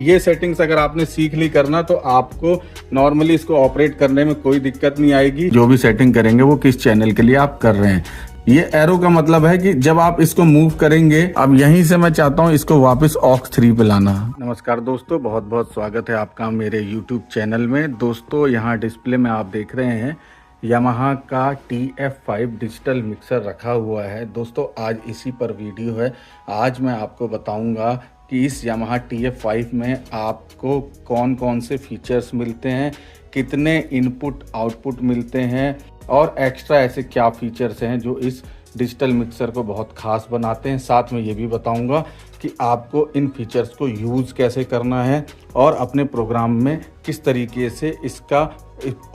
ये सेटिंग्स अगर आपने सीख ली करना तो आपको नॉर्मली इसको ऑपरेट करने में कोई दिक्कत नहीं आएगी। जो भी सेटिंग करेंगे वो किस चैनल के लिए आप कर रहे हैं। ये एरो का मतलब है कि जब आप इसको मूव करेंगे, अब यहीं से मैं चाहता हूं इसको वापस ऑक्स 3 पे लाना। नमस्कार दोस्तों, बहुत बहुत स्वागत है आपका मेरे YouTube चैनल में। दोस्तों यहाँ डिस्प्ले में आप देख रहे हैं यामाहा का TF5 डिजिटल मिक्सर रखा हुआ है। दोस्तों आज इसी पर वीडियो है। आज मैं आपको बताऊंगा कि इस यामाहा TF5 में आपको कौन कौन से फीचर्स मिलते हैं, कितने इनपुट आउटपुट मिलते हैं और एक्स्ट्रा ऐसे क्या फीचर्स हैं जो इस डिजिटल मिक्सर को बहुत ख़ास बनाते हैं। साथ में ये भी बताऊंगा कि आपको इन फीचर्स को यूज़ कैसे करना है और अपने प्रोग्राम में किस तरीके से इसका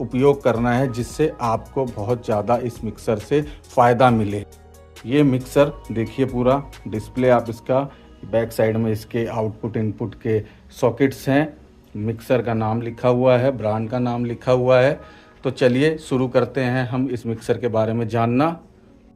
उपयोग करना है जिससे आपको बहुत ज़्यादा इस मिक्सर से फ़ायदा मिले। ये मिक्सर देखिए, पूरा डिस्प्ले आप इसका, बैक साइड में इसके आउटपुट इनपुट के सॉकेट्स हैं, मिक्सर का नाम लिखा हुआ है, ब्रांड का नाम लिखा हुआ है। तो चलिए शुरू करते हैं हम इस मिक्सर के बारे में जानना।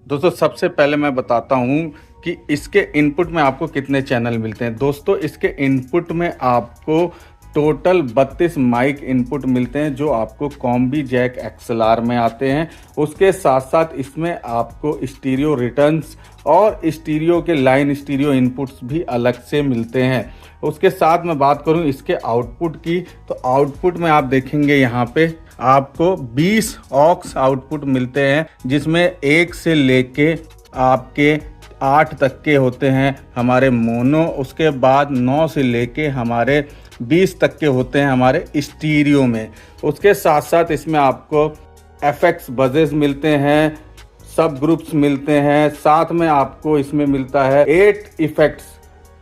दोस्तों सबसे पहले मैं बताता हूं कि इसके इनपुट में आपको कितने चैनल मिलते हैं। दोस्तों इसके इनपुट में आपको टोटल 32 माइक इनपुट मिलते हैं जो आपको कॉम्बी जैक XLR में आते हैं। उसके साथ साथ इसमें आपको स्टीरियो रिटर्न्स और स्टीरियो के लाइन स्टीरियो इनपुट्स भी अलग से मिलते हैं। उसके साथ मैं बात करूं इसके आउटपुट की, तो आउटपुट में आप देखेंगे यहाँ पे आपको 20 ऑक्स आउटपुट मिलते हैं, जिसमें 1 से लेके आपके 8 तक के होते हैं हमारे मोनो। उसके बाद 9 से लेके हमारे 20 तक के होते हैं हमारे स्टीरियो में। उसके साथ साथ इसमें आपको FX बजेस मिलते हैं, सब ग्रुप्स मिलते हैं। साथ में आपको इसमें मिलता है 8 इफेक्ट्स,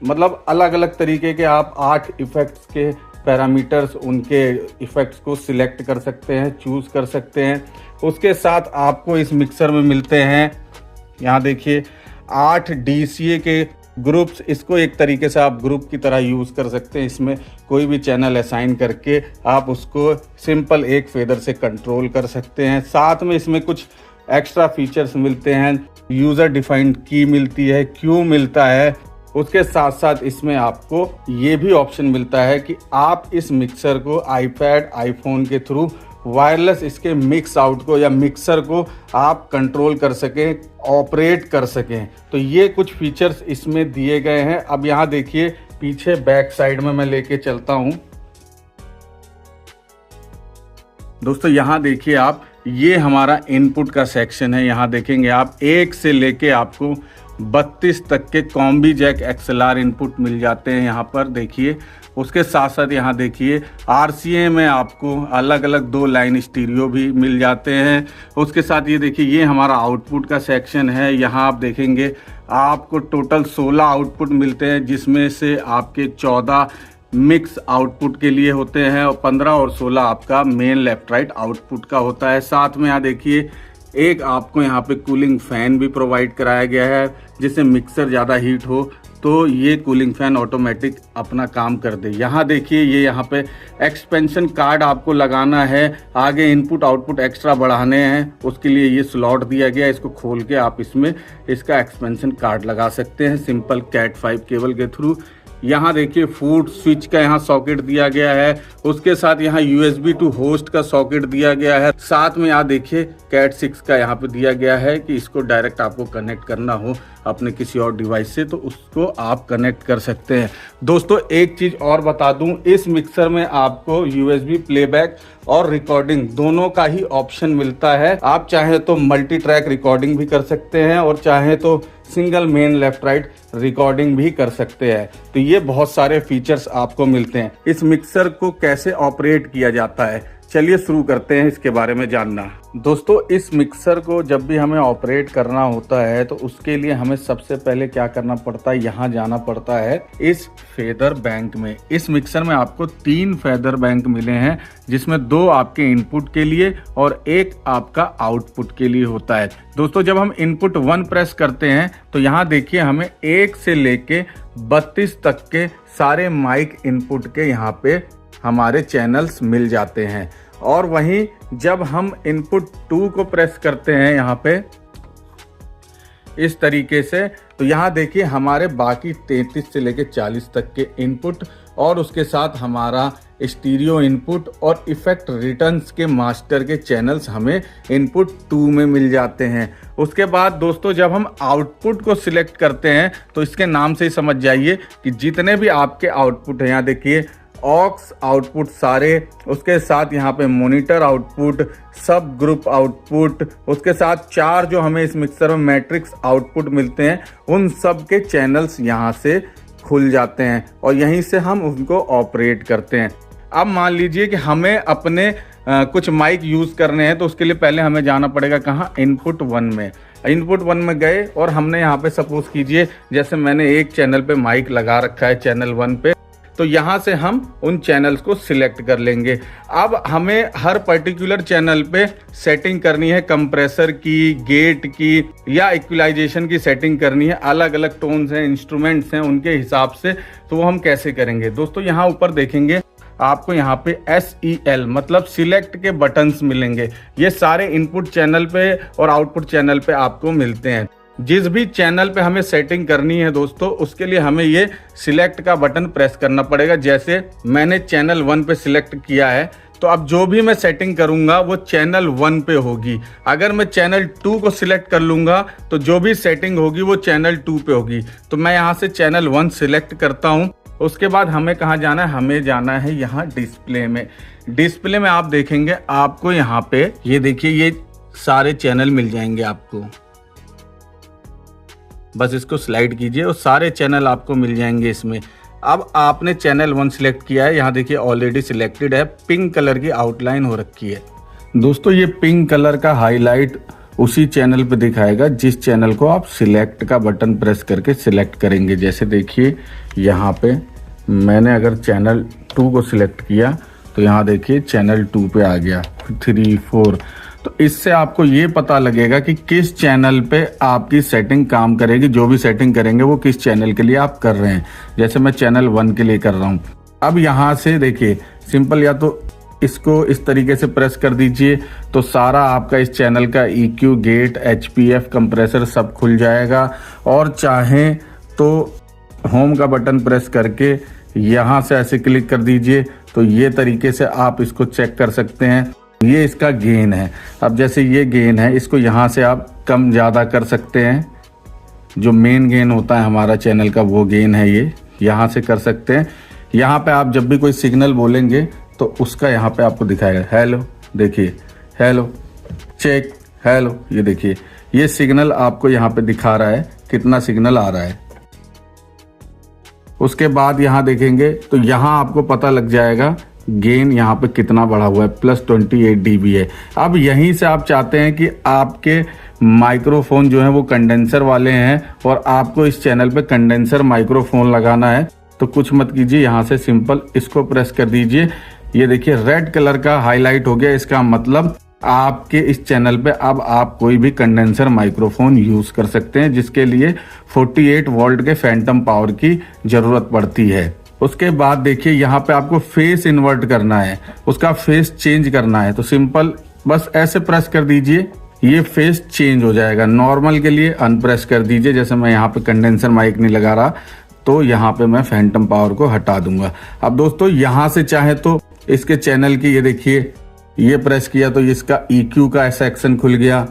मतलब अलग अलग तरीके के आप 8 इफेक्ट्स के पैरामीटर्स, उनके इफेक्ट्स को सिलेक्ट कर सकते हैं, चूज़ कर सकते हैं। उसके साथ आपको इस मिक्सर में मिलते हैं, यहाँ देखिए 8 DCA के ग्रुप्स। इसको एक तरीके से आप ग्रुप की तरह यूज़ कर सकते हैं। इसमें कोई भी चैनल असाइन करके आप उसको सिंपल एक फेदर से कंट्रोल कर सकते हैं। साथ में इसमें कुछ एक्स्ट्रा फीचर्स मिलते हैं, यूज़र डिफाइंड की मिलती है, क्यू मिलता है। उसके साथ साथ इसमें आपको ये भी ऑप्शन मिलता है कि आप इस मिक्सर को iPad, iPhone के थ्रू वायरलेस इसके मिक्स आउट को या मिक्सर को आप कंट्रोल कर सकें, ऑपरेट कर सकें। तो ये कुछ फीचर्स इसमें दिए गए हैं। अब यहाँ देखिए पीछे बैक साइड में मैं लेके चलता हूँ। दोस्तों यहाँ देखिए आप, ये हमारा इनपुट का सेक्शन है। यहाँ देखेंगे आप 1 से लेके आपको 32 तक के कॉम्बी जैक XLR इनपुट मिल जाते हैं यहाँ पर देखिए। उसके साथ साथ यहाँ देखिए RCA में आपको अलग अलग 2 लाइन स्टीरियो भी मिल जाते हैं। उसके साथ ये देखिए, ये हमारा आउटपुट का सेक्शन है। यहाँ आप देखेंगे आपको टोटल 16 आउटपुट मिलते हैं, जिसमें से आपके 14 मिक्स आउटपुट के लिए होते हैं और 15 और 16 आपका मेन लेफ्ट राइट आउटपुट का होता है। साथ में यहाँ देखिए एक आपको यहाँ पे कूलिंग फैन भी प्रोवाइड कराया गया है, जिससे मिक्सर ज़्यादा हीट हो तो ये कूलिंग फैन ऑटोमेटिक अपना काम कर दे। यहाँ देखिए ये यहाँ पे एक्सपेंशन कार्ड आपको लगाना है, आगे इनपुट आउटपुट एक्स्ट्रा बढ़ाने हैं, उसके लिए ये स्लॉट दिया गया है। इसको खोल के आप इसमें इसका एक्सपेंशन कार्ड लगा सकते हैं सिंपल Cat 5 केबल के थ्रू। यहाँ देखिए फूड स्विच का यहाँ सॉकेट दिया गया है। उसके साथ यहाँ USB टू होस्ट का सॉकेट दिया गया है। साथ में यहाँ देखिए Cat 6 का यहाँ पे दिया गया है कि इसको डायरेक्ट आपको कनेक्ट करना हो अपने किसी और डिवाइस से तो उसको आप कनेक्ट कर सकते हैं। दोस्तों एक चीज़ और बता दूं, इस मिक्सर में आपको USB प्लेबैक और रिकॉर्डिंग दोनों का ही ऑप्शन मिलता है। आप चाहे तो मल्टी ट्रैक रिकॉर्डिंग भी कर सकते हैं और चाहे तो single main left right recording भी कर सकते हैं। तो ये बहुत सारे फीचर्स आपको मिलते हैं। इस मिक्सर को कैसे ऑपरेट किया जाता है, चलिए शुरू करते हैं इसके बारे में जानना। दोस्तों इस मिक्सर को जब भी हमें ऑपरेट करना होता है तो उसके लिए हमें सबसे पहले क्या करना पड़ता है, यहाँ जाना पड़ता है इस फेदर बैंक में। इस मिक्सर में आपको 3 फेदर बैंक मिले हैं, जिसमें 2 आपके इनपुट के लिए और 1 आपका आउटपुट के लिए होता है। दोस्तों जब हम इनपुट 1 प्रेस करते हैं तो यहाँ देखिए हमें 1 से लेके 32 तक के सारे माइक इनपुट के यहाँ पे हमारे चैनल्स मिल जाते हैं। और वहीं जब हम इनपुट 2 को प्रेस करते हैं यहाँ पे इस तरीके से, तो यहाँ देखिए हमारे बाकी 33 से लेके 40 तक के इनपुट और उसके साथ हमारा स्टीरियो इनपुट और इफेक्ट रिटर्न्स के मास्टर के चैनल्स हमें इनपुट 2 में मिल जाते हैं। उसके बाद दोस्तों जब हम आउटपुट को सिलेक्ट करते हैं तो इसके नाम से ही समझ जाइए कि जितने भी आपके आउटपुट हैं, यहाँ देखिए ऑक्स आउटपुट सारे, उसके साथ यहाँ पे मॉनिटर आउटपुट, सब ग्रुप आउटपुट, उसके साथ 4 जो हमें इस मिक्सर में मैट्रिक्स आउटपुट मिलते हैं, उन सब के चैनल्स यहाँ से खुल जाते हैं और यहीं से हम उनको ऑपरेट करते हैं। अब मान लीजिए कि हमें अपने कुछ माइक यूज़ करने हैं, तो उसके लिए पहले हमें जाना पड़ेगा कहाँ, इनपुट 1 में। इनपुट 1 में गए और हमने यहाँ पे सपोज कीजिए जैसे मैंने एक चैनल पे माइक लगा रखा है चैनल 1 पे, तो यहाँ से हम उन चैनल्स को सिलेक्ट कर लेंगे। अब हमें हर पर्टिकुलर चैनल पे सेटिंग करनी है, कंप्रेसर की, गेट की या इक्वलाइजेशन की सेटिंग करनी है। अलग अलग टोन्स हैं, इंस्ट्रूमेंट्स हैं, उनके हिसाब से। तो वो हम कैसे करेंगे दोस्तों, यहाँ ऊपर देखेंगे आपको यहाँ पे SEL मतलब सिलेक्ट के बटन्स मिलेंगे। ये सारे इनपुट चैनल पे और आउटपुट चैनल पे आपको मिलते हैं। जिस भी चैनल पे हमें सेटिंग करनी है दोस्तों, उसके लिए हमें ये सिलेक्ट का बटन प्रेस करना पड़ेगा। जैसे मैंने चैनल 1 पे सिलेक्ट किया है, तो अब जो भी मैं सेटिंग करूंगा वो चैनल 1 पे होगी। अगर मैं चैनल 2 को सिलेक्ट कर लूंगा तो जो भी सेटिंग होगी वो चैनल 2 पे होगी। तो मैं यहाँ से चैनल 1 सिलेक्ट करता हूँ। उसके बाद हमें कहाँ जाना है, हमें जाना है यहाँ डिस्प्ले में। डिस्प्ले में आप देखेंगे आपको यहाँ पे ये देखिए ये सारे चैनल मिल जाएंगे आपको। बस इसको स्लाइड कीजिए और सारे चैनल आपको मिल जाएंगे इसमें। अब आपने चैनल 1 सिलेक्ट किया है, यहाँ देखिए ऑलरेडी सिलेक्टेड है, पिंक कलर की आउटलाइन हो रखी है। दोस्तों ये पिंक कलर का हाईलाइट उसी चैनल पे दिखाएगा जिस चैनल को आप सिलेक्ट का बटन प्रेस करके सिलेक्ट करेंगे। जैसे देखिए यहाँ पे मैंने अगर चैनल 2 को सिलेक्ट किया तो यहाँ देखिए चैनल 2 पे आ गया, 3, 4। तो इससे आपको ये पता लगेगा कि किस चैनल पे आपकी सेटिंग काम करेगी। जो भी सेटिंग करेंगे वो किस चैनल के लिए आप कर रहे हैं। जैसे मैं चैनल 1 के लिए कर रहा हूँ। अब यहाँ से देखिए सिंपल, या तो इसको इस तरीके से प्रेस कर दीजिए तो सारा आपका इस चैनल का EQ, गेट, HPF, कंप्रेसर सब खुल जाएगा। और चाहें तो होम का बटन प्रेस करके यहाँ से ऐसे क्लिक कर दीजिए, तो ये तरीके से आप इसको चेक कर सकते हैं। ये इसका गेन है। अब जैसे ये गेन है, इसको यहाँ से आप कम ज़्यादा कर सकते हैं। जो मेन गेन होता है हमारा चैनल का वो गेन है, ये यहाँ से कर सकते हैं। यहाँ पे आप जब भी कोई सिग्नल बोलेंगे तो उसका यहाँ पे आपको दिखाएगा, हेलो देखिए, हेलो चेक, हेलो, ये देखिए ये सिग्नल आपको यहाँ पे दिखा रहा है कितना सिग्नल आ रहा है। उसके बाद यहाँ देखेंगे तो यहाँ आपको पता लग जाएगा गेन यहाँ पे कितना बढ़ा हुआ है, +28 dB है। अब यहीं से आप चाहते हैं कि आपके माइक्रोफोन जो है वो कंडेंसर वाले हैं और आपको इस चैनल पे कंडेंसर माइक्रोफोन लगाना है, तो कुछ मत कीजिए, यहाँ से सिंपल इसको प्रेस कर दीजिए। ये देखिए रेड कलर का हाईलाइट हो गया। इसका मतलब आपके इस चैनल पे अब आप कोई भी कंडेंसर माइक्रोफोन यूज कर सकते हैं, जिसके लिए 48 वोल्ट के फैंटम पावर की जरूरत पड़ती है। उसके बाद देखिए यहाँ पे आपको फेस इन्वर्ट करना है, उसका फेस चेंज करना है, तो सिंपल बस ऐसे प्रेस कर दीजिए, ये फेस चेंज हो जाएगा। नॉर्मल के लिए अनप्रेस कर दीजिए। जैसे मैं यहाँ पे कंडेंसर माइक नहीं लगा रहा तो यहाँ पे मैं फैंटम पावर को हटा दूंगा। अब दोस्तों यहाँ से चाहे तो इसके चैनल की, ये देखिए ये प्रेस किया तो इसका EQ का सेक्शन खुल गया,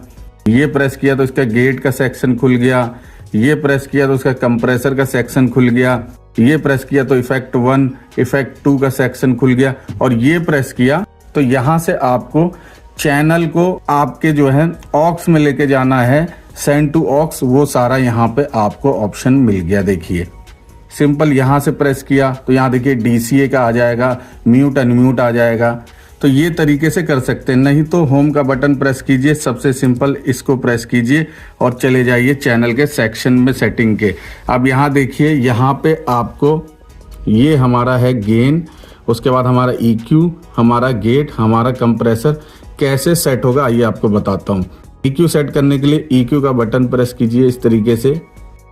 ये प्रेस किया तो इसका गेट का सेक्शन खुल गया, ये प्रेस किया तो इसका कंप्रेसर का सेक्शन खुल गया, ये प्रेस किया तो इफेक्ट 1, इफेक्ट 2 का सेक्शन खुल गया, और ये प्रेस किया तो यहाँ से आपको चैनल को आपके जो है ऑक्स में लेके जाना है, सेंड टू ऑक्स, वो सारा यहाँ पे आपको ऑप्शन मिल गया। देखिए सिंपल यहाँ से प्रेस किया तो यहाँ देखिए DCA का आ जाएगा, म्यूट अनम्यूट आ जाएगा। तो ये तरीके से कर सकते हैं। नहीं तो होम का बटन प्रेस कीजिए, सबसे सिंपल इसको प्रेस कीजिए और चले जाइए चैनल के सेक्शन में सेटिंग के। अब यहाँ देखिए यहाँ पे आपको ये हमारा है गेन, उसके बाद हमारा EQ, हमारा गेट, हमारा कंप्रेसर कैसे सेट होगा आइए आपको बताता हूँ। EQ सेट करने के लिए EQ का बटन प्रेस कीजिए इस तरीके से।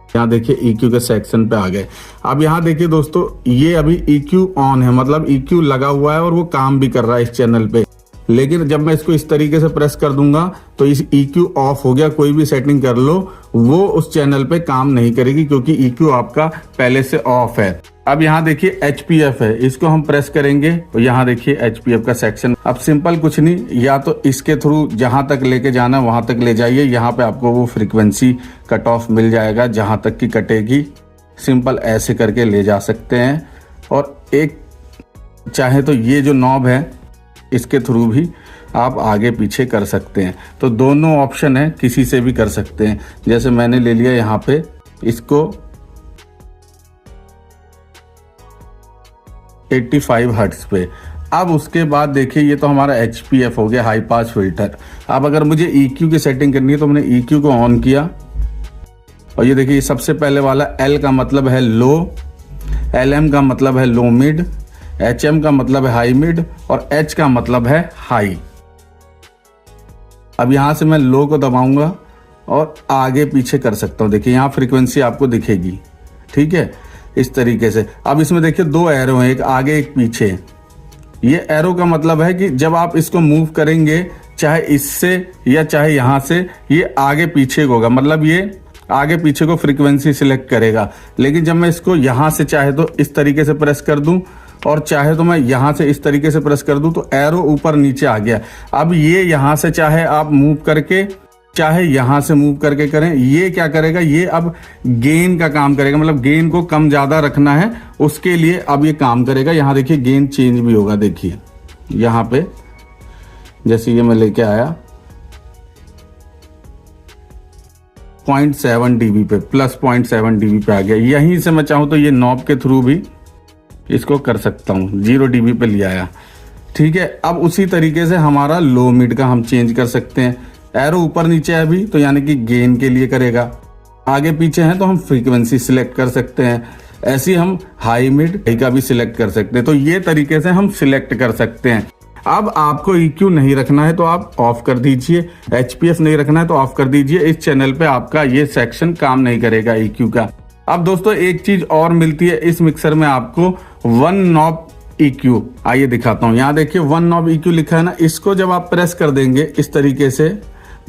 यहाँ देखिए EQ के सेक्शन पे आ गए। अब यहाँ देखिए दोस्तों ये अभी EQ ऑन है, मतलब EQ लगा हुआ है और वो काम भी कर रहा है इस चैनल पे। लेकिन जब मैं इसको इस तरीके से प्रेस कर दूंगा तो इस EQ ऑफ हो गया। कोई भी सेटिंग कर लो वो उस चैनल पे काम नहीं करेगी क्योंकि EQ आपका पहले से ऑफ है। अब यहाँ देखिए HPF है, इसको हम प्रेस करेंगे तो यहाँ देखिए HPF का सेक्शन। अब सिंपल कुछ नहीं, या तो इसके थ्रू जहां तक लेके जाना वहां तक ले जाइए, यहाँ पे आपको वो फ्रीक्वेंसी कट ऑफ मिल जाएगा जहां तक की कटेगी। सिंपल ऐसे करके ले जा सकते हैं। और एक चाहे तो ये जो नॉब है इसके थ्रू भी आप आगे पीछे कर सकते हैं। तो दोनों ऑप्शन है, किसी से भी कर सकते हैं। जैसे मैंने ले लिया यहाँ पे इसको 85 हर्ट्ज पे। अब उसके बाद देखिए ये तो हमारा HPF हो गया, हाई पास फिल्टर। अब अगर मुझे EQ की सेटिंग करनी है तो मैंने EQ को ऑन किया और ये देखिए सबसे पहले वाला L का मतलब है लो, LM का मतलब है लो मिड, HM का मतलब है हाई मिड और H का मतलब है हाई। अब यहां से मैं लो को दबाऊंगा और आगे पीछे कर सकता हूं। देखिए यहाँ फ्रीक्वेंसी आपको दिखेगी, ठीक है, इस तरीके से। अब इसमें देखिए दो एरो हैं, एक आगे एक पीछे। ये एरो का मतलब है कि जब आप इसको मूव करेंगे चाहे इससे या चाहे यहां से, ये आगे पीछे होगा, मतलब ये आगे पीछे को फ्रीक्वेंसी सिलेक्ट करेगा। लेकिन जब मैं इसको यहां से चाहे तो इस तरीके से प्रेस कर दूं और चाहे तो मैं यहां से इस तरीके से प्रेस कर दूं तो एरो ऊपर नीचे आ गया। अब ये यहां से चाहे आप मूव करके चाहे यहां से मूव करके करें, ये क्या करेगा, ये अब गेन का काम करेगा, मतलब गेन को कम ज्यादा रखना है उसके लिए अब ये काम करेगा। यहां देखिए गेन चेंज भी होगा, देखिए यहां पे जैसे ये मैं लेके आया 0.7 dB पे, प्लस 0.7 dB पे आ गया। यहीं से मैं चाहूं तो ये नॉब के थ्रू भी इसको कर सकता हूं, 0 dB पे ले आया, ठीक है। अब उसी तरीके से हमारा लो मिड का हम चेंज कर सकते हैं। एरो ऊपर नीचे है अभी तो यानी कि गेन के लिए करेगा, आगे पीछे है तो हम फ्रीक्वेंसी सिलेक्ट कर सकते हैं। ऐसे हम हाई मिड का भी सिलेक्ट कर सकते हैं। तो ये तरीके से हम सिलेक्ट कर सकते हैं। अब आपको EQ नहीं रखना है तो आप ऑफ कर दीजिए, HPF नहीं रखना है तो ऑफ कर दीजिए। इस चैनल पे आपका ये सेक्शन काम नहीं करेगा EQ का। अब दोस्तों एक चीज और मिलती है इस मिक्सर में आपको, वन नॉब EQ। आइए दिखाता हूँ। यहाँ देखिए वन नॉब EQ लिखा है ना, इसको जब आप प्रेस कर देंगे इस तरीके से,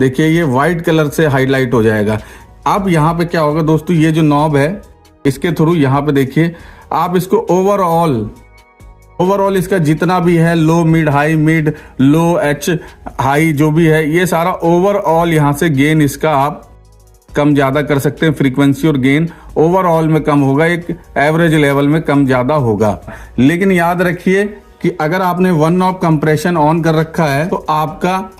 देखिए ये व्हाइट कलर से हाईलाइट हो जाएगा। अब यहाँ पे क्या होगा दोस्तों, ये जो नॉब है इसके थ्रू यहाँ पे देखिए आप इसको ओवरऑल इसका जितना भी है लो मिड हाई मिड लो H हाई जो भी है, ये सारा ओवरऑल यहाँ से गेन इसका आप कम ज्यादा कर सकते हैं। फ्रीक्वेंसी और गेन ओवरऑल में कम होगा, एक एवरेज लेवल में कम ज्यादा होगा। लेकिन याद रखिए कि अगर आपने वन नॉब कंप्रेशन ऑन कर रखा है तो आपका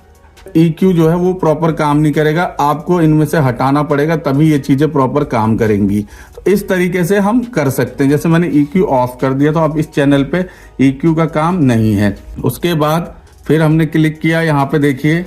EQ जो है वो प्रॉपर काम नहीं करेगा, आपको इनमें से हटाना पड़ेगा तभी ये चीजें प्रॉपर काम करेंगी। तो इस तरीके से हम कर सकते हैं। जैसे मैंने EQ ऑफ कर दिया तो अब इस चैनल पे EQ का काम नहीं है। उसके बाद फिर हमने क्लिक किया, यहाँ पे देखिए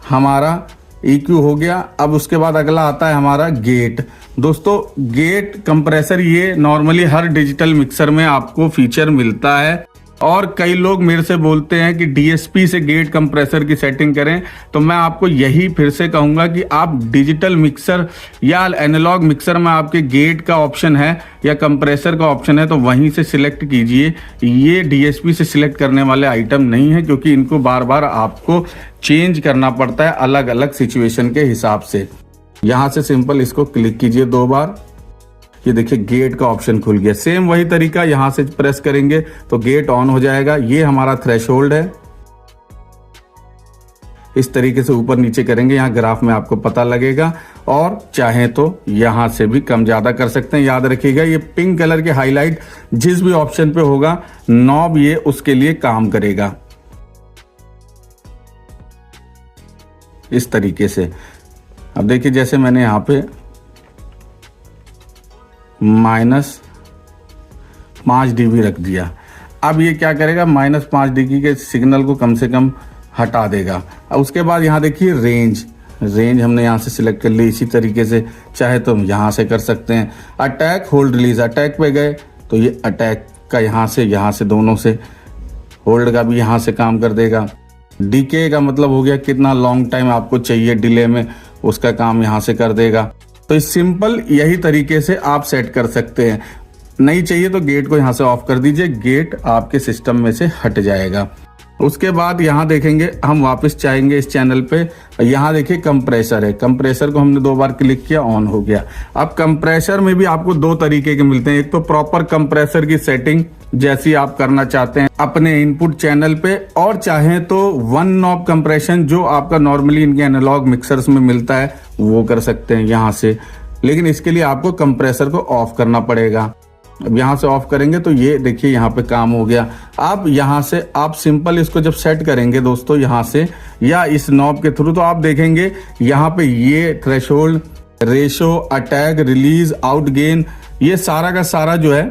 हमारा EQ हो गया। अब उसके बाद अगला आता है हमारा गेट। दोस्तों गेट कंप्रेसर ये नॉर्मली हर डिजिटल मिक्सर में आपको फीचर मिलता है और कई लोग मेरे से बोलते हैं कि DSP से गेट कंप्रेसर की सेटिंग करें। तो मैं आपको यही फिर से कहूंगा कि आप डिजिटल मिक्सर या एनालॉग मिक्सर में आपके गेट का ऑप्शन है या कंप्रेसर का ऑप्शन है तो वहीं से सिलेक्ट कीजिए। ये DSP से सिलेक्ट करने वाले आइटम नहीं है, क्योंकि इनको बार बार आपको चेंज करना पड़ता है अलग अलग सिचुएशन के हिसाब से। यहां से सिंपल इसको क्लिक कीजिए 2 बार, ये देखिए गेट का ऑप्शन खुल गया। सेम वही तरीका, यहां से प्रेस करेंगे तो गेट ऑन हो जाएगा। ये हमारा थ्रेशोल्ड है, इस तरीके से ऊपर नीचे करेंगे, यहाँ ग्राफ में आपको पता लगेगा। और चाहे तो यहां से भी कम ज्यादा कर सकते हैं। याद रखिएगा ये पिंक कलर के हाईलाइट जिस भी ऑप्शन पे होगा नॉब ये उसके लिए काम करेगा, इस तरीके से। अब देखिए जैसे मैंने यहाँ पे -5 dB रख दिया, अब ये क्या करेगा, -5 dB के सिग्नल को कम से कम हटा देगा। अब उसके बाद यहाँ देखिए रेंज हमने यहाँ से सिलेक्ट कर ली। इसी तरीके से चाहे तो हम यहाँ से कर सकते हैं। अटैक होल्ड रिलीज, अटैक पे गए तो ये अटैक का यहाँ से दोनों से, होल्ड का भी यहाँ से काम कर देगा। डीके का मतलब हो गया कितना लॉन्ग टाइम आपको चाहिए डिले में, उसका काम यहाँ से कर देगा। तो सिंपल यही तरीके से आप सेट कर सकते हैं। नहीं चाहिए तो गेट को यहाँ से ऑफ कर दीजिए, गेट आपके सिस्टम में से हट जाएगा। उसके बाद यहाँ देखेंगे, हम वापस चाहेंगे इस चैनल पे, यहाँ देखिए कंप्रेसर है, कंप्रेसर को हमने 2 बार क्लिक किया, ऑन हो गया। अब कंप्रेसर में भी आपको 2 तरीके के मिलते हैं, एक तो प्रॉपर कंप्रेसर की सेटिंग जैसी आप करना चाहते हैं अपने इनपुट चैनल पे, और चाहें तो 1 नॉब कंप्रेशन जो आपका नॉर्मली इनके एनालॉग मिक्सर्स में मिलता है वो कर सकते हैं यहाँ से, लेकिन इसके लिए आपको कंप्रेसर को ऑफ करना पड़ेगा। अब यहाँ से ऑफ करेंगे तो ये देखिए यहाँ पे काम हो गया। अब यहाँ से आप सिंपल इसको जब सेट करेंगे दोस्तों यहाँ से या इस नॉब के थ्रू, तो आप देखेंगे यहाँ पे ये threshold, ratio, attack, release, out gain, ये सारा का सारा जो है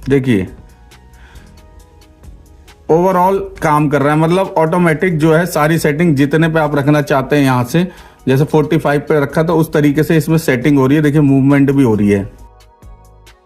देखिए ओवरऑल काम कर रहा है। मतलब ऑटोमेटिक जो है सारी सेटिंग जितने पे आप रखना चाहते हैं, यहाँ से जैसे 45 पे रखा तो उस तरीके से इसमें सेटिंग हो रही है, देखिए मूवमेंट भी हो रही है।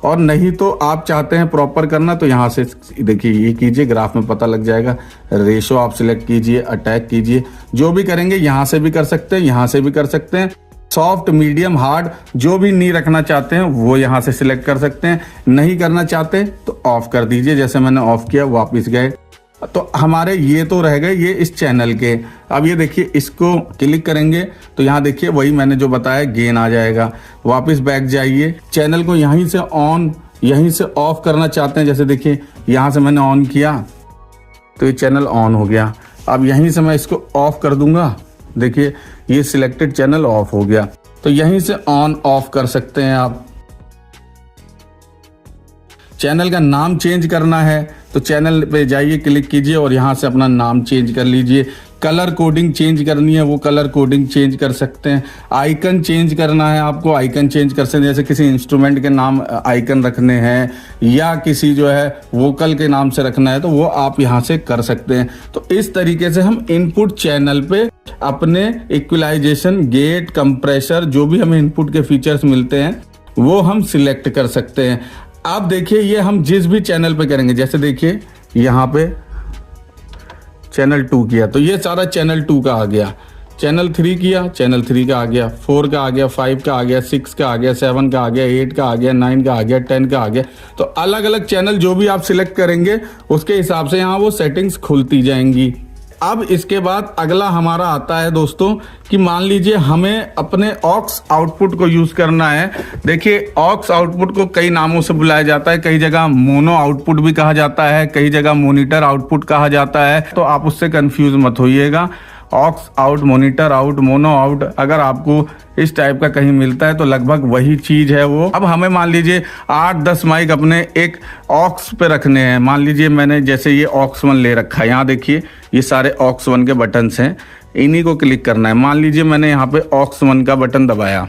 और नहीं तो आप चाहते हैं प्रॉपर करना तो यहाँ से देखिए ये कीजिए, ग्राफ में पता लग जाएगा। रेशो आप सिलेक्ट कीजिए, अटैक कीजिए, जो भी करेंगे यहाँ से भी कर सकते हैं, यहाँ से भी कर सकते हैं। सॉफ्ट, मीडियम, हार्ड जो भी नहीं रखना चाहते हैं वो यहाँ से सिलेक्ट कर सकते हैं। नहीं करना चाहते तो ऑफ कर दीजिए, जैसे मैंने ऑफ किया वापिस गए। तो हमारे ये तो रह गए ये इस चैनल के। अब ये देखिए इसको क्लिक करेंगे तो यहाँ देखिए वही मैंने जो बताया गेन आ जाएगा। वापस बैक जाइए, चैनल को यहीं से ऑन यहीं से ऑफ करना चाहते हैं, जैसे देखिए यहाँ से मैंने ऑन किया तो ये चैनल ऑन हो गया। अब यहीं से मैं इसको ऑफ कर दूंगा, देखिए ये सिलेक्टेड चैनल ऑफ हो गया। तो यहीं से ऑन ऑफ कर सकते हैं आप। चैनल का नाम चेंज करना है तो चैनल पे जाइए, क्लिक कीजिए और यहाँ से अपना नाम चेंज कर लीजिए। कलर कोडिंग चेंज करनी है वो कलर कोडिंग चेंज कर सकते हैं। आइकन चेंज करना है आपको, आइकन चेंज कर सकते हैं, जैसे किसी इंस्ट्रूमेंट के नाम आइकन रखने हैं या किसी जो है वोकल के नाम से रखना है तो वो आप यहाँ से कर सकते हैं। तो इस तरीके से हम इनपुट चैनल पे अपने इक्वलाइजेशन, गेट, कंप्रेसर जो भी हमें इनपुट के फीचर्स मिलते हैं वो हम सिलेक्ट कर सकते हैं। आप देखिए ये हम जिस भी चैनल पे करेंगे, जैसे देखिए यहाँ पे चैनल 2 किया तो ये सारा चैनल 2 का आ गया, चैनल 3 किया चैनल 3 का आ गया, 4 का आ गया, 5 का आ गया, 6 का आ गया, 7 का आ गया, 8 का आ गया, 9 का आ गया, 10 का आ गया। तो अलग अलग चैनल जो भी आप सिलेक्ट करेंगे उसके हिसाब से यहाँ वो सेटिंग्स खुलती जाएंगी। अब इसके बाद अगला हमारा आता है दोस्तों कि मान लीजिए हमें अपने ऑक्स आउटपुट को यूज करना है। देखिए ऑक्स आउटपुट को कई नामों से बुलाया जाता है, कई जगह मोनो आउटपुट भी कहा जाता है, कई जगह मॉनिटर आउटपुट कहा जाता है, तो आप उससे कंफ्यूज मत होइएगा। Aux out, monitor out, mono out, अगर आपको इस टाइप का कहीं मिलता है तो लगभग वही चीज है वो। अब हमें मान लीजिए 8-10 माइक अपने एक ऑक्स पे रखने हैं। मान लीजिए मैंने जैसे ये ऑक्स 1 ले रखा है, यहाँ देखिए ये सारे ऑक्स 1 के बटन्स हैं, इन्हीं को क्लिक करना है। मान लीजिए मैंने यहाँ पे ऑक्स 1 का बटन दबाया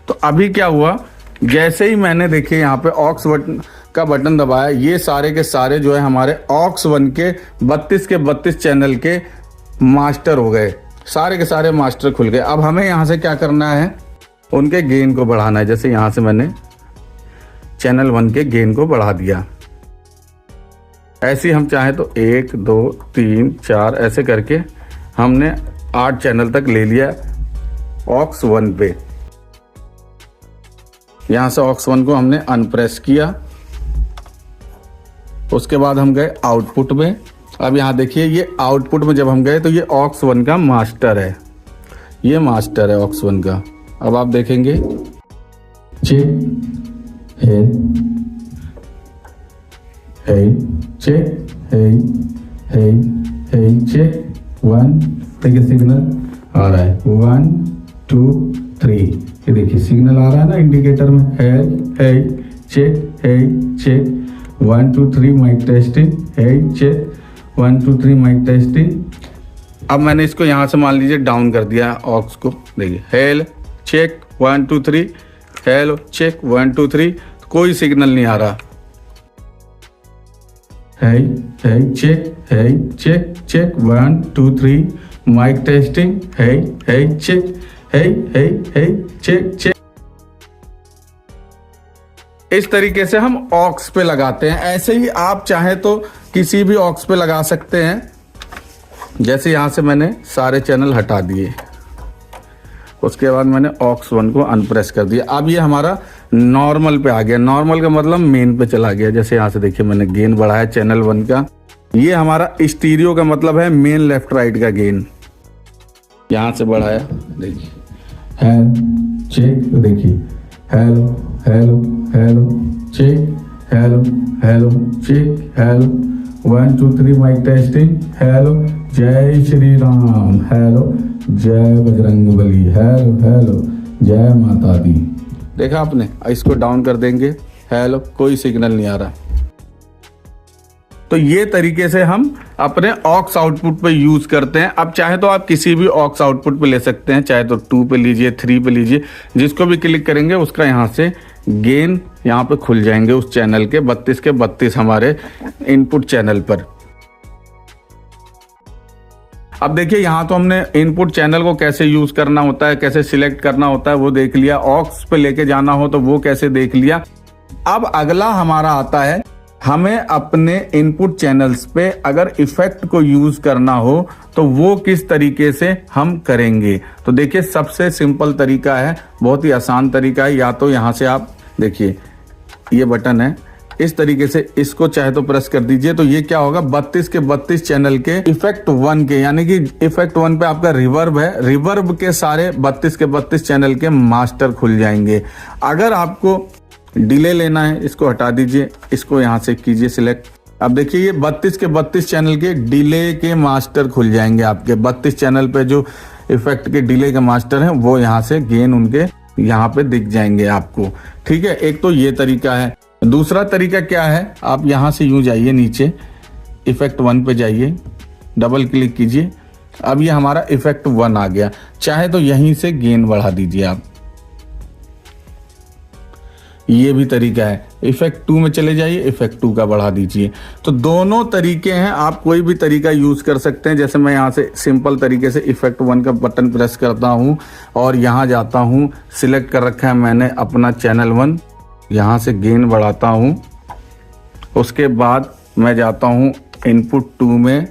तो अभी क्या हुआ, जैसे ही मैंने देखिए यहाँ पे ऑक्स का बटन दबाया, ये सारे के सारे जो है हमारे ऑक्स 1 के 32 के 32 चैनल के मास्टर हो गए, सारे के सारे मास्टर खुल गए। अब हमें यहाँ से क्या करना है, उनके गेन को बढ़ाना है। जैसे यहाँ से मैंने चैनल 1 के गेन को बढ़ा दिया, ऐसे हम चाहें तो 1 2 3 4 ऐसे करके हमने 8 चैनल तक ले लिया ऑक्स 1 पे। यहाँ से ऑक्स 1 को हमने अनप्रेस किया, उसके बाद हम गए आउटपुट में। अब यहाँ देखिए ये आउटपुट में जब हम गए तो ये ऑक्स 1 का मास्टर है, ये मास्टर है ऑक्स 1 का। अब आप देखेंगे चेक है चेक है चेक 1, देखिए सिग्नल आ रहा है 1 2 3, ये देखिए सिग्नल आ रहा है ना इंडिकेटर में, है चेक 1 2 3 माइक टेस्टिंग, है चेक 1 2 3 माइक टेस्टिंग। अब मैंने इसको यहाँ से मान लीजिए डाउन कर दिया ऑक्स को, देखिए हेल चेक 1 2 3, हेलो चेक 1 2 3, कोई सिग्नल नहीं आ रहा। है चेक 1 2 3 माइक टेस्टिंग, है चेक है चेक। इस तरीके से हम ऑक्स पे लगाते हैं। ऐसे ही आप चाहे तो किसी भी ऑक्स पे लगा सकते हैं। जैसे यहां से मैंने सारे चैनल हटा दिए, उसके बाद मैंने ऑक्स 1 को अनप्रेस कर दिया। अब ये हमारा नॉर्मल पे आ गया, नॉर्मल का मतलब मेन पे चला गया। जैसे यहाँ से देखिए मैंने गेन बढ़ाया चैनल 1 का, ये हमारा स्टीरियो का मतलब है मेन लेफ्ट राइट का गेन। यहां से बढ़ाया, देखिए हेलो चेक, तो देखिए hello hello hello check, hello hello check, hello 1 2 3 mic testing, hello जय श्री राम, हेलो जय बजरंगबली, हेलो हेलो जय माता दी। देखा आपने? इसको डाउन कर देंगे, हेलो, कोई सिग्नल नहीं आ रहा। तो ये तरीके से हम अपने ऑक्स आउटपुट पे यूज करते हैं। अब चाहे तो आप किसी भी ऑक्स आउटपुट पे ले सकते हैं, चाहे तो 2 पे लीजिए, 3 पे लीजिए, जिसको भी क्लिक करेंगे उसका यहाँ से गेन यहाँ पे खुल जाएंगे उस चैनल के 32 हमारे इनपुट चैनल पर। अब देखिए यहाँ तो हमने इनपुट चैनल को कैसे यूज करना होता है, कैसे सिलेक्ट करना होता है वो देख लिया, ऑक्स पे लेके जाना हो तो वो कैसे देख लिया। अब अगला हमारा आता है, हमें अपने इनपुट चैनल्स पे अगर इफेक्ट को यूज करना हो तो वो किस तरीके से हम करेंगे। तो देखिए सबसे सिंपल तरीका है, बहुत ही आसान तरीका है। या तो यहाँ से आप देखिए ये बटन है, इस तरीके से इसको चाहे तो प्रेस कर दीजिए, तो ये क्या होगा 32 के 32 चैनल के इफेक्ट 1 के, यानी कि इफेक्ट 1 पे आपका रिवर्ब है, रिवर्ब के सारे 32 के 32 चैनल के मास्टर खुल जाएंगे। अगर आपको डिले लेना है, इसको हटा दीजिए, इसको यहाँ से कीजिए सिलेक्ट। अब देखिए ये 32 के 32 चैनल के डिले के मास्टर खुल जाएंगे आपके। 32 चैनल पे जो इफेक्ट के डिले के मास्टर हैं वो यहाँ से गेन उनके यहाँ पे दिख जाएंगे आपको। ठीक है, एक तो ये तरीका है। दूसरा तरीका क्या है, आप यहाँ से यूं जाइए नीचे, इफेक्ट 1 पे जाइए, डबल क्लिक कीजिए। अब ये हमारा इफेक्ट 1 आ गया, चाहे तो यहीं से गेन बढ़ा दीजिए आप, ये भी तरीका है। इफेक्ट 2 में चले जाइए, इफेक्ट 2 का बढ़ा दीजिए। तो दोनों तरीके हैं, आप कोई भी तरीका यूज कर सकते हैं। जैसे मैं यहाँ से सिंपल तरीके से इफेक्ट 1 का बटन प्रेस करता हूँ और यहाँ जाता हूँ, सिलेक्ट कर रखा है मैंने अपना चैनल 1, यहाँ से गेन बढ़ाता हूँ। उसके बाद मैं जाता हूँ इनपुट 2 में,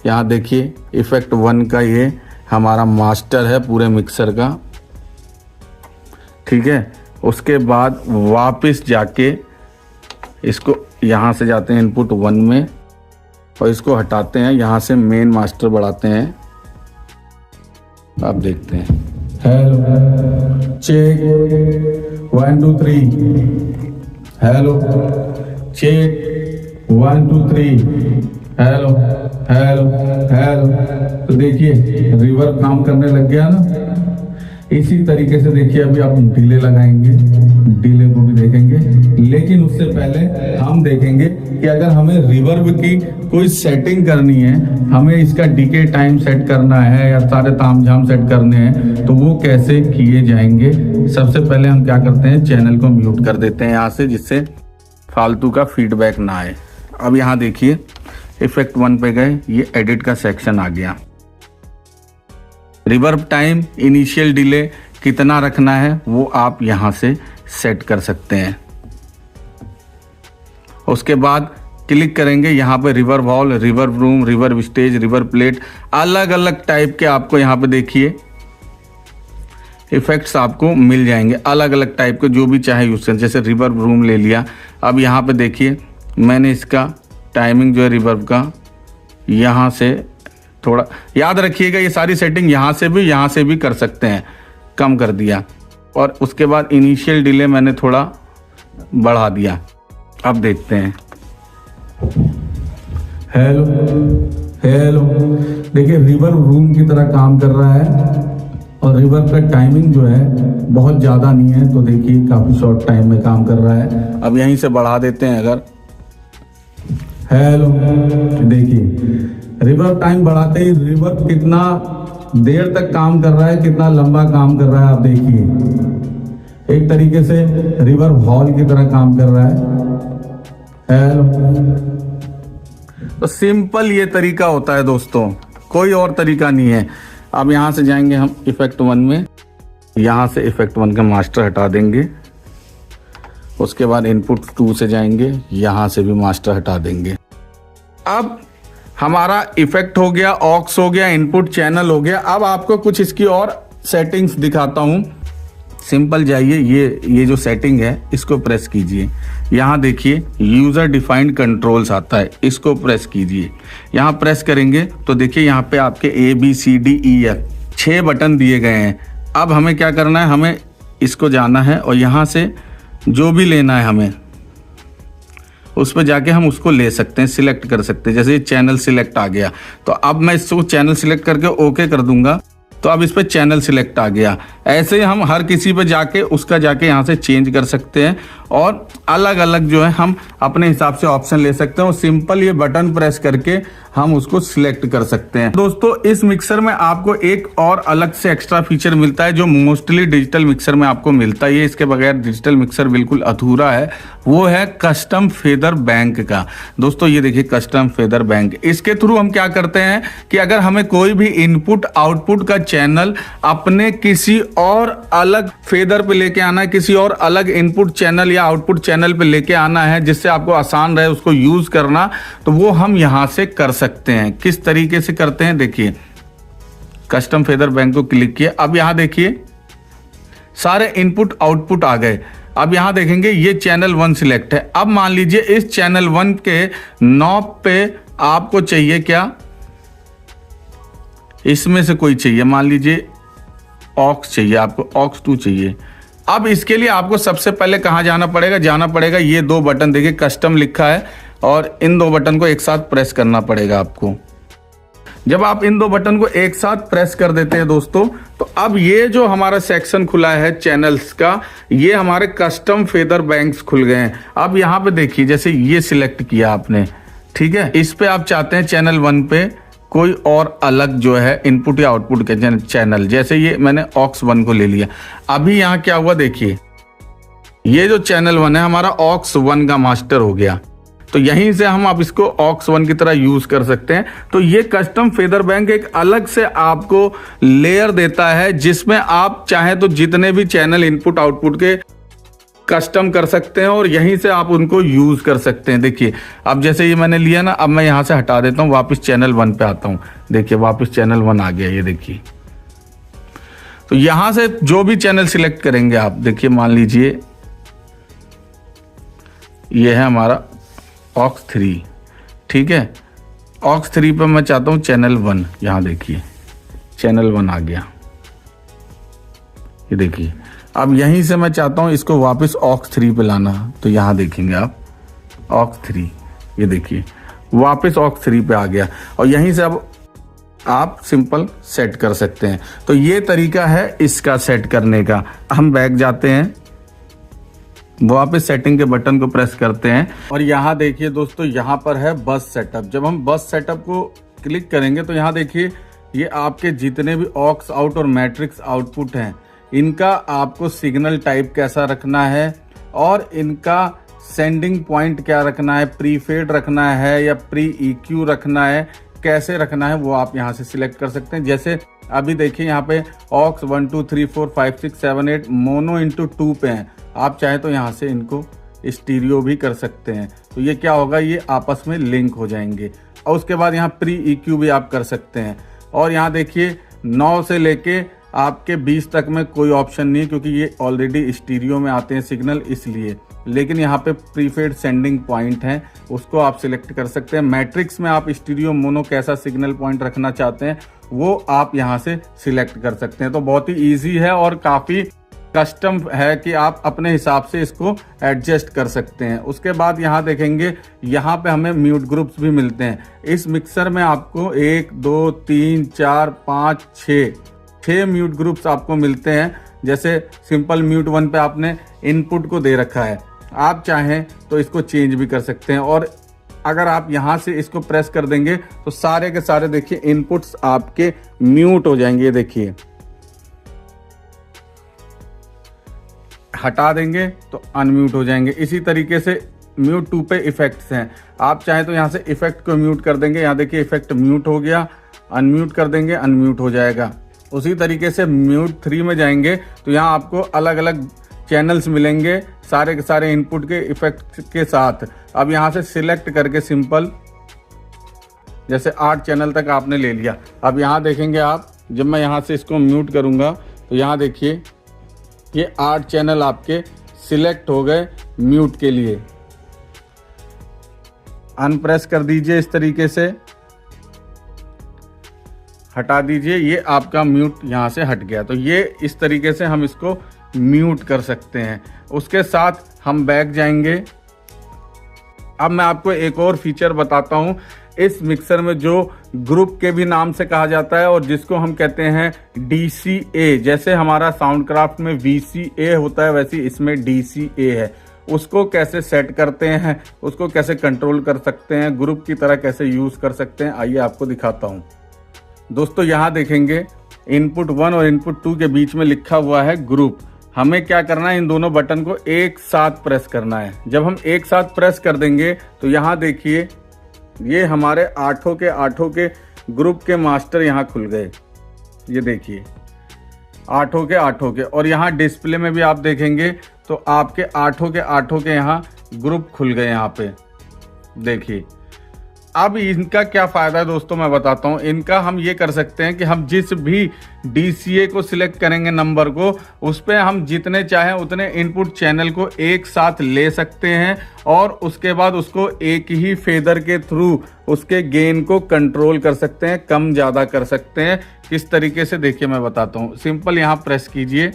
यहाँ देखिए इफेक्ट 1 का ये हमारा मास्टर है पूरे मिक्सर का। ठीक है, उसके बाद वापस जाके इसको यहाँ से जाते हैं इनपुट 1 में और इसको हटाते हैं, यहाँ से मेन मास्टर बढ़ाते हैं। आप देखते हैं hello check 1 2 3, hello check 1 2 3, hello hello hello. तो देखिए रिवर्ब काम करने लग गया ना। इसी तरीके से देखिए अभी आप डिले लगाएंगे, डिले को भी देखेंगे, लेकिन उससे पहले हम देखेंगे कि अगर हमें रिवर्ब की कोई सेटिंग करनी है, हमें इसका डीके टाइम सेट करना है या सारे तामझाम सेट करने हैं, तो वो कैसे किए जाएंगे। सबसे पहले हम क्या करते हैं, चैनल को म्यूट कर देते हैं यहाँ से, जिससे फालतू का फीडबैक ना आए। अब यहाँ देखिए इफेक्ट 1 पे गए, ये एडिट का सेक्शन आ गया। रिवर्ब टाइम, इनिशियल डिले कितना रखना है वो आप यहां से सेट कर सकते हैं। उसके बाद क्लिक करेंगे यहाँ पे reverb hall, reverb room, reverb stage, reverb plate, अलग अलग टाइप के आपको यहाँ पे देखिए इफेक्ट्स आपको मिल जाएंगे, अलग अलग टाइप के जो भी चाहे यूज करें। जैसे रिवर्ब रूम ले लिया। अब यहाँ पे देखिए मैंने इसका टाइमिंग जो है रिवर्ब का, यहाँ से थोड़ा याद रखिएगा ये सारी सेटिंग यहाँ से भी कर सकते हैं, कम कर दिया। और उसके बाद इनिशियल डिले मैंने थोड़ा बढ़ा दिया। अब देखते हैं हेलो हेलो, देखिए रिवर्ब रूम की तरह काम कर रहा है और रिवर्ब का टाइमिंग जो है बहुत ज़्यादा नहीं है, तो देखिए काफ़ी शॉर्ट टाइम में काम कर रहा है। अब यहीं से बढ़ा देते हैं अगर हेलो, देखिए रिवर्ब टाइम बढ़ाते ही रिवर्ब कितना देर तक काम कर रहा है, कितना लंबा काम कर रहा है। आप देखिए एक तरीके से रिवर्ब हॉल की तरह काम कर रहा है। हेलो, तो सिंपल ये तरीका होता है दोस्तों, कोई और तरीका नहीं है। अब यहाँ से जाएंगे हम इफेक्ट 1 में, यहाँ से इफेक्ट 1 का मास्टर हटा देंगे। उसके बाद इनपुट 2 से जाएंगे, यहाँ से भी मास्टर हटा देंगे। अब हमारा इफेक्ट हो गया, ऑक्स हो गया, इनपुट चैनल हो गया। अब आपको कुछ इसकी और सेटिंग्स दिखाता हूँ। सिंपल जाइए, ये जो सेटिंग है इसको प्रेस कीजिए। यहाँ देखिए यूज़र डिफाइंड कंट्रोल्स आता है, इसको प्रेस कीजिए। यहाँ प्रेस करेंगे तो देखिए यहाँ पे आपके ABCDEF 6 बटन दिए गए हैं। अब हमें क्या करना है, हमें इसको जाना है और यहाँ से जो भी लेना है हमें उस पर जाके हम उसको ले सकते हैं, सिलेक्ट कर सकते हैं। जैसे ये चैनल सिलेक्ट आ गया, तो अब मैं इसको चैनल सिलेक्ट करके ओके कर दूंगा, तो अब इस पर चैनल सिलेक्ट आ गया। ऐसे ही हम हर किसी पे जाके उसका जाके यहाँ से चेंज कर सकते हैं और अलग अलग जो है हम अपने हिसाब से ऑप्शन ले सकते हैं और सिंपल ये बटन प्रेस करके हम उसको सिलेक्ट कर सकते हैं। दोस्तों इस मिक्सर में आपको एक और अलग से एक्स्ट्रा फीचर मिलता है जो मोस्टली डिजिटल मिक्सर में आपको मिलता है। ये इसके बगैर डिजिटल मिक्सर बिल्कुल अधूरा है, वो है कस्टम फेदर बैंक का। दोस्तों ये देखिए कस्टम फेदर बैंक, इसके थ्रू हम क्या करते हैं कि अगर हमें कोई भी इनपुट आउटपुट का चैनल अपने किसी और अलग फेदर पे लेके आना है, किसी और अलग इनपुट चैनल या आउटपुट चैनल पे लेके आना है जिससे आपको आसान रहे उसको यूज करना, तो वो हम यहां से कर सकते हैं। किस तरीके से करते हैं देखिए, कस्टम फेदर बैंक को क्लिक किया। अब यहां देखिए सारे इनपुट आउटपुट आ गए। अब यहां देखेंगे ये चैनल 1 सिलेक्ट है। अब मान लीजिए इस चैनल 1 के नॉब पे आपको चाहिए क्या, इसमें से कोई चाहिए, मान लीजिए ऑक्स चाहिए, आपको ऑक्स 2 चाहिए। अब इसके लिए आपको सबसे पहले कहां जाना पड़ेगा, ये 2 बटन देखिए कस्टम लिखा है और इन 2 बटन को एक साथ प्रेस करना पड़ेगा आपको। जब आप इन 2 बटन को एक साथ प्रेस कर देते हैं दोस्तों, तो अब ये जो हमारा सेक्शन खुला है चैनल्स का, ये हमारे कस्टम फेदर बैंक्स खुल गए हैं। अब यहाँ पे देखिए जैसे ये सिलेक्ट किया आपने, ठीक है, इस पे आप चाहते हैं चैनल 1 पे कोई और अलग जो है इनपुट या आउटपुट के चैनल, जैसे ये मैंने ऑक्स 1 को ले लिया। अभी यहाँ क्या हुआ देखिए, ये जो चैनल 1 है हमारा ऑक्स 1 का मास्टर हो गया, तो यहीं से हम अब इसको ऑक्स 1 की तरह यूज कर सकते हैं। तो ये कस्टम फेदर बैंक एक अलग से आपको लेयर देता है जिसमें आप चाहे तो जितने भी चैनल इनपुट आउटपुट के कस्टम कर सकते हैं और यहीं से आप उनको यूज कर सकते हैं। देखिए अब जैसे ये मैंने लिया ना, अब मैं यहां से हटा देता हूं, वापस चैनल 1 पे आता हूं। देखिए वापस चैनल 1 आ गया, ये देखिए। तो यहां से जो भी चैनल सिलेक्ट करेंगे आप, देखिए मान लीजिए ये है हमारा ऑक्स 3, ठीक है। ऑक्स 3 पे मैं चाहता हूं चैनल 1, यहां देखिए चैनल 1 आ गया, ये देखिए। अब यहीं से मैं चाहता हूं इसको वापस ऑक्स 3 पे लाना, तो यहां देखेंगे आप ऑक्स 3, ये देखिए वापस ऑक्स 3 पे आ गया और यहीं से अब आप सिंपल सेट कर सकते हैं। तो ये तरीका है इसका सेट करने का। हम बैक जाते हैं, वापस सेटिंग के बटन को प्रेस करते हैं और यहाँ देखिए दोस्तों, यहाँ पर है बस सेटअप। जब हम बस सेटअप को क्लिक करेंगे तो यहाँ देखिए ये आपके जितने भी ऑक्स आउट और मैट्रिक्स आउटपुट हैं, इनका आपको सिग्नल टाइप कैसा रखना है और इनका सेंडिंग पॉइंट क्या रखना है, प्रीफेड रखना है या प्री EQ रखना है, कैसे रखना है वो आप यहाँ से सिलेक्ट कर सकते हैं। जैसे अभी देखिए यहाँ पे ऑक्स 1 2 3 4 5 6 7 8 मोनो इंटू 2 पे हैं, आप चाहे तो यहाँ से इनको स्टीरियो भी कर सकते हैं। तो ये क्या होगा, ये आपस में लिंक हो जाएंगे। और उसके बाद यहाँ प्री EQ भी आप कर सकते हैं। और यहाँ देखिए 9 से लेके आपके 20 तक में कोई ऑप्शन नहीं है क्योंकि ये ऑलरेडी स्टीरियो में आते हैं सिग्नल, इसलिए। लेकिन यहाँ पे प्रीफेड सेंडिंग पॉइंट है, उसको आप सिलेक्ट कर सकते हैं। मैट्रिक्स में आप स्टीरियो मोनो कैसा सिग्नल पॉइंट रखना चाहते हैं वो आप यहाँ से सिलेक्ट कर सकते हैं। तो बहुत ही ईजी है और काफ़ी कस्टम है कि आप अपने हिसाब से इसको एडजस्ट कर सकते हैं। उसके बाद यहाँ देखेंगे, यहाँ पे हमें म्यूट ग्रुप्स भी मिलते हैं। इस मिक्सर में आपको 1 2 3 4 5 6 म्यूट ग्रुप्स आपको मिलते हैं। जैसे सिंपल म्यूट 1 पे आपने इनपुट को दे रखा है, आप चाहें तो इसको चेंज भी कर सकते हैं। और अगर आप यहाँ से इसको प्रेस कर देंगे तो सारे के सारे देखिए इनपुट्स आपके म्यूट हो जाएंगे। ये देखिए हटा देंगे तो अनम्यूट हो जाएंगे। इसी तरीके से म्यूट 2 पे इफेक्ट्स हैं, आप चाहें तो यहाँ से इफेक्ट को म्यूट कर देंगे। यहाँ देखिए इफेक्ट म्यूट हो गया, अनम्यूट कर देंगे अनम्यूट हो जाएगा। उसी तरीके से म्यूट 3 में जाएंगे तो यहाँ आपको अलग अलग चैनल्स मिलेंगे सारे के सारे इनपुट के इफेक्ट के साथ। अब यहाँ से सिलेक्ट करके सिंपल जैसे 8 चैनल तक आपने ले लिया। अब यहाँ देखेंगे आप, जब मैं यहाँ से इसको म्यूट करूँगा तो यहाँ देखिए ये 8 चैनल आपके सिलेक्ट हो गए म्यूट के लिए। अनप्रेस कर दीजिए, इस तरीके से हटा दीजिए, ये आपका म्यूट यहाँ से हट गया। तो ये इस तरीके से हम इसको म्यूट कर सकते हैं। उसके साथ हम बैक जाएंगे। अब मैं आपको एक और फीचर बताता हूँ। इस मिक्सर में जो ग्रुप के भी नाम से कहा जाता है और जिसको हम कहते हैं DCA, जैसे हमारा साउंडक्राफ्ट में VCA होता है वैसे इसमें DCA है। उसको कैसे सेट करते हैं, उसको कैसे कंट्रोल कर सकते हैं, ग्रुप की तरह कैसे यूज कर सकते हैं, आइए आपको दिखाता हूँ। दोस्तों यहाँ देखेंगे इनपुट 1 और इनपुट 2 के बीच में लिखा हुआ है ग्रुप। हमें क्या करना है, इन दोनों बटन को एक साथ प्रेस करना है। जब हम एक साथ प्रेस कर देंगे तो यहाँ देखिए ये हमारे 8 के ग्रुप के मास्टर यहाँ खुल गए। ये देखिए 8 के और यहाँ डिस्प्ले में भी आप देखेंगे तो आपके 8 के यहाँ ग्रुप खुल गए। यहाँ पे देखिए अब इनका क्या फ़ायदा है दोस्तों, मैं बताता हूँ। इनका हम ये कर सकते हैं कि हम जिस भी DCA को सिलेक्ट करेंगे नंबर को, उस पर हम जितने चाहें उतने इनपुट चैनल को एक साथ ले सकते हैं और उसके बाद उसको एक ही फेदर के थ्रू उसके गेन को कंट्रोल कर सकते हैं, कम ज़्यादा कर सकते हैं। किस तरीके से देखिए मैं बताता हूँ। सिंपल यहाँ प्रेस कीजिए,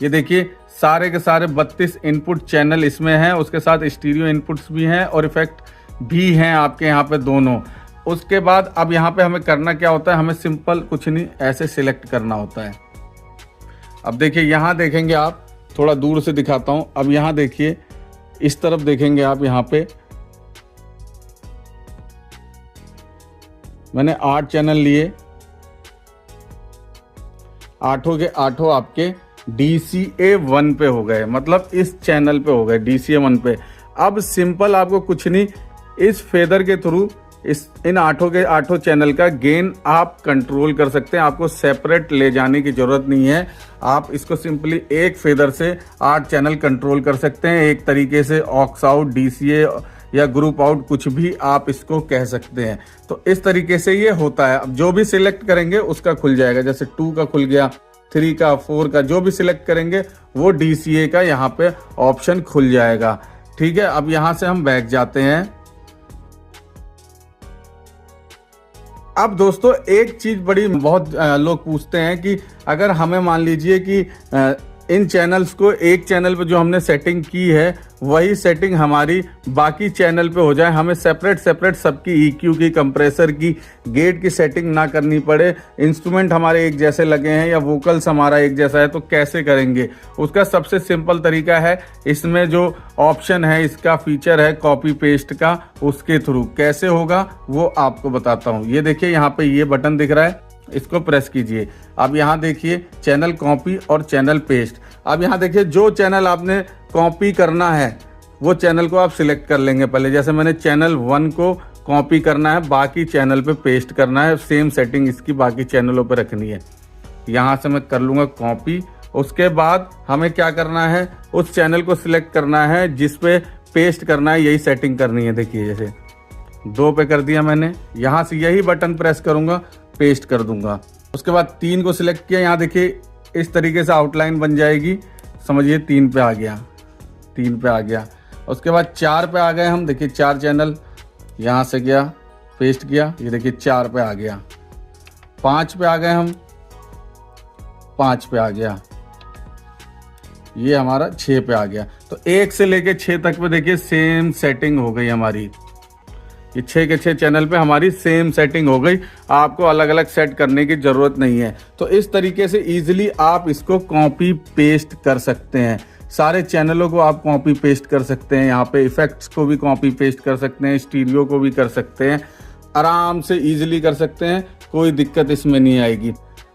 ये देखिए सारे के सारे 32 इनपुट चैनल इसमें हैं। उसके साथ स्टीरियो इनपुट्स भी हैं और इफेक्ट भी हैं आपके यहाँ पे दोनों। उसके बाद अब यहाँ पे हमें करना क्या होता है, हमें सिंपल कुछ नहीं ऐसे सिलेक्ट करना होता है। अब देखिए यहाँ देखेंगे आप, थोड़ा दूर से दिखाता हूँ। अब यहाँ देखिए इस तरफ देखेंगे आप, यहाँ पे मैंने 8 चैनल लिए, 8 के 8 आपके DCA 1 पे हो गए, मतलब इस चैनल पे हो गए DCA 1 पे। अब सिंपल आपको कुछ नहीं, इस फेदर के थ्रू इन 8 के 8 चैनल का गेन आप कंट्रोल कर सकते हैं। आपको सेपरेट ले जाने की जरूरत नहीं है। आप इसको सिंपली एक फेदर से 8 चैनल कंट्रोल कर सकते हैं। एक तरीके से ऑक्स आउट, DCA या ग्रुप आउट, कुछ भी आप इसको कह सकते हैं। तो इस तरीके से ये होता है। अब जो भी सिलेक्ट करेंगे उसका खुल जाएगा, जैसे 2 का खुल गया, 3 का, 4 का, जो भी सिलेक्ट करेंगे वो DCA का यहाँ पे ऑप्शन खुल जाएगा। ठीक है, अब यहाँ से हम बैक जाते हैं। अब दोस्तों एक चीज बड़ी बहुत लोग पूछते हैं कि अगर हमें मान लीजिए कि इन चैनल्स को एक चैनल पे जो हमने सेटिंग की है वही सेटिंग हमारी बाकी चैनल पे हो जाए, हमें सेपरेट सबकी EQ की, कंप्रेसर की, गेट की सेटिंग ना करनी पड़े, इंस्ट्रूमेंट हमारे एक जैसे लगे हैं या वोकल्स हमारा एक जैसा है, तो कैसे करेंगे? उसका सबसे सिंपल तरीका है, इसमें जो ऑप्शन है, इसका फीचर है कॉपी पेस्ट का, उसके थ्रू कैसे होगा वो आपको बताता हूँ। ये देखिए यहाँ पे ये बटन दिख रहा है, इसको प्रेस कीजिए। अब यहाँ देखिए चैनल कॉपी और चैनल पेस्ट। अब यहाँ देखिए जो चैनल आपने कॉपी करना है वो चैनल को आप सिलेक्ट कर लेंगे पहले। जैसे मैंने चैनल 1 को कॉपी करना है, बाकी चैनल पे पेस्ट करना है, सेम सेटिंग इसकी बाकी चैनलों पे रखनी है। यहाँ से मैं कर लूँगा कॉपी। उसके बाद हमें क्या करना है, उस चैनल को सिलेक्ट करना है जिस पे पेस्ट करना है, यही सेटिंग करनी है। देखिए जैसे 2 पे कर दिया मैंने, यहाँ से यही बटन प्रेस करूँगा, पेस्ट कर दूंगा। उसके बाद 3 को सिलेक्ट किया, यहाँ देखिए इस तरीके से आउटलाइन बन जाएगी, समझिए 3 पे आ गया, 3 पे आ गया। उसके बाद 4 पे आ गए हम, देखिए 4 चैनल यहाँ से गया, पेस्ट किया, ये देखिए 4 पे आ गया। 5 पे आ गए हम, 5 पे आ गया, ये हमारा 6 पे आ गया। तो 1 से लेके 6 तक पे देखिए सेम सेटिंग हो गई हमारी। ये 6 के 6 चैनल पे हमारी सेम सेटिंग हो गई, आपको अलग अलग सेट करने की ज़रूरत नहीं है। तो इस तरीके से इजीली आप इसको कॉपी पेस्ट कर सकते हैं। सारे चैनलों को आप कॉपी पेस्ट कर सकते हैं, यहाँ पे इफेक्ट्स को भी कॉपी पेस्ट कर सकते हैं, स्टीरियो को भी कर सकते हैं, आराम से इजीली कर सकते हैं, कोई दिक्कत इसमें नहीं आएगी।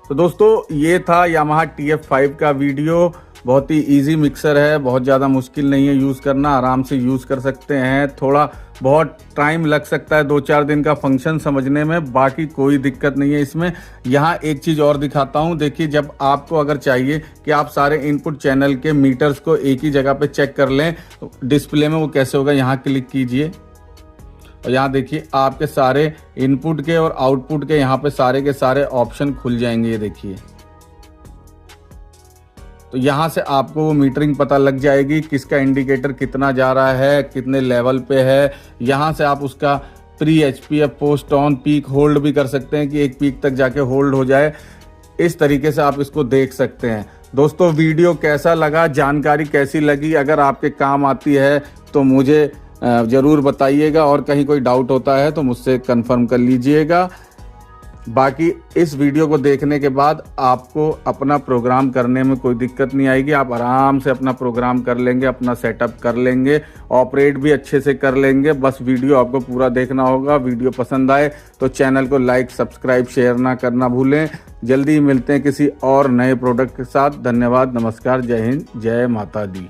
तो दोस्तों ये था यामाहा TF5 का वीडियो। बहुत ही इजी मिक्सर है, बहुत ज़्यादा मुश्किल नहीं है यूज़ करना, आराम से यूज़ कर सकते हैं। थोड़ा बहुत टाइम लग सकता है 2-4 दिन का फंक्शन समझने में, बाकी कोई दिक्कत नहीं है इसमें। यहाँ एक चीज़ और दिखाता हूँ, देखिए जब आपको अगर चाहिए कि आप सारे इनपुट चैनल के मीटर्स को एक ही जगह पे चेक कर लें तो डिस्प्ले में वो कैसे होगा, यहाँ क्लिक कीजिए और यहाँ देखिए आपके सारे इनपुट के और आउटपुट के यहाँ पे सारे के सारे ऑप्शन खुल जाएंगे। ये देखिए तो यहाँ से आपको वो मीटरिंग पता लग जाएगी, किसका इंडिकेटर कितना जा रहा है, कितने लेवल पे है। यहाँ से आप उसका pre HPF, post on, peak hold भी कर सकते हैं कि एक पीक तक जाके होल्ड हो जाए। इस तरीके से आप इसको देख सकते हैं। दोस्तों वीडियो कैसा लगा, जानकारी कैसी लगी, अगर आपके काम आती है तो मुझे ज़रूर बताइएगा, और कहीं कोई डाउट होता है तो मुझसे कंफर्म कर लीजिएगा। बाकी इस वीडियो को देखने के बाद आपको अपना प्रोग्राम करने में कोई दिक्कत नहीं आएगी। आप आराम से अपना प्रोग्राम कर लेंगे, अपना सेटअप कर लेंगे, ऑपरेट भी अच्छे से कर लेंगे। बस वीडियो आपको पूरा देखना होगा। वीडियो पसंद आए तो चैनल को लाइक, सब्सक्राइब, शेयर ना करना भूलें। जल्दी मिलते हैं किसी और नए प्रोडक्ट के साथ। धन्यवाद, नमस्कार, जय हिंद, जय माता दी।